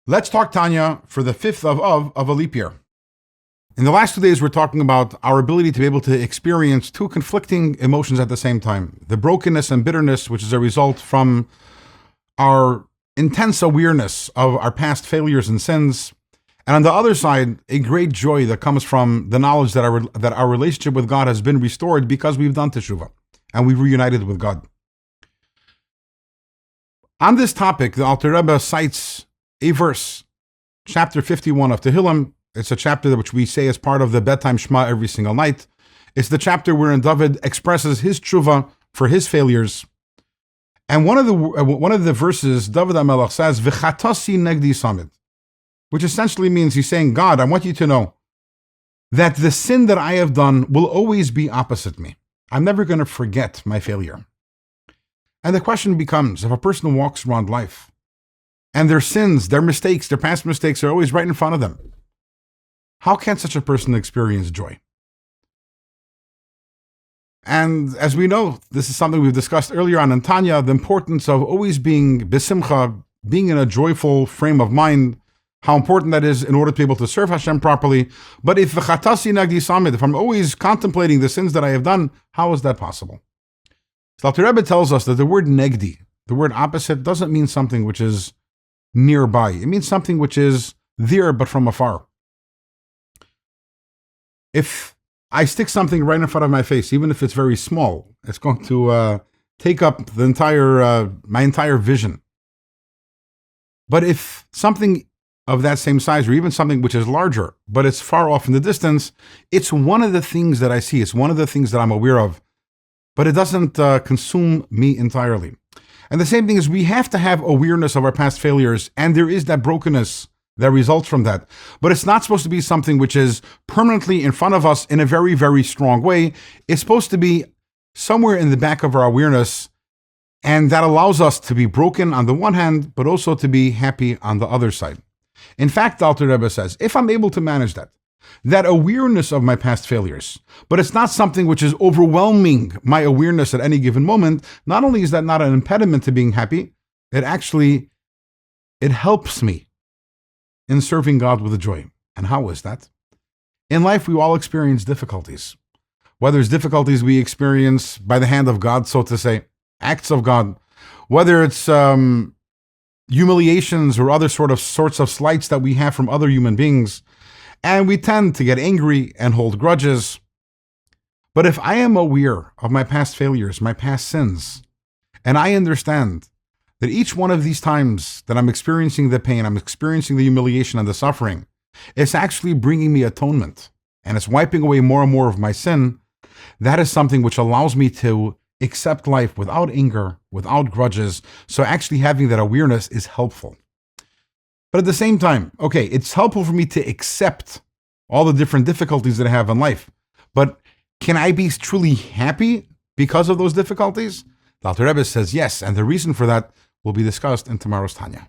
Let's talk Tanya for the 5th of a leap year. In the last 2 days, we're talking about our ability to be able to experience two conflicting emotions at the same time. The brokenness and bitterness, which is a result from our intense awareness of our past failures and sins. And on the other side, a great joy that comes from the knowledge that our relationship with God has been restored because we've done teshuvah and we've reunited with God. On this topic, the Alter Rebbe cites a verse, chapter 51 of Tehillim. It's a chapter which we say as part of the bedtime Shema every single night. It's the chapter wherein David expresses his teshuvah for his failures. And one of the verses, David HaMelech says, "V'chatasi negdi samid," which essentially means he's saying, God, I want you to know that the sin that I have done will always be opposite me. I'm never going to forget my failure. And the question becomes, if a person walks around life and their sins, their mistakes, their past mistakes are always right in front of them, how can such a person experience joy? And as we know, this is something we've discussed earlier on in Tanya, the importance of always being besimcha, being in a joyful frame of mind, how important that is in order to be able to serve Hashem properly. But if I'm always contemplating the sins that I have done, how is that possible? So Alter Rebbe tells us that the word negdi, the word opposite, doesn't mean something which is nearby. It means something which is there but from afar. If I stick something right in front of my face, even if it's very small, it's going to take up the my entire vision. But if something of that same size, or even something which is larger, but it's far off in the distance, it's one of the things that I see. It's one of the things that I'm aware of, but it doesn't consume me entirely. And the same thing is, we have to have awareness of our past failures, and there is that brokenness that results from that. But it's not supposed to be something which is permanently in front of us in a very, very strong way. It's supposed to be somewhere in the back of our awareness, and that allows us to be broken on the one hand, but also to be happy on the other side. In fact, Alter Rebbe says, if I'm able to manage that awareness of my past failures, but it's not something which is overwhelming my awareness at any given moment, not only is that not an impediment to being happy, it helps me in serving God with joy. And how is that? In life, we all experience difficulties. Whether it's difficulties we experience by the hand of God, so to say, acts of God, whether it's humiliations or other sorts of slights that we have from other human beings, and we tend to get angry and hold grudges. But if I am aware of my past failures, my past sins, and I understand that each one of these times that I'm experiencing the pain, I'm experiencing the humiliation and the suffering, it's actually bringing me atonement, and it's wiping away more and more of my sin, that is something which allows me to accept life without anger, without grudges. So actually having that awareness is helpful. But at the same time, okay, it's helpful for me to accept all the different difficulties that I have in life. But can I be truly happy because of those difficulties? The Alter Rebbe says yes, and the reason for that will be discussed in tomorrow's Tanya.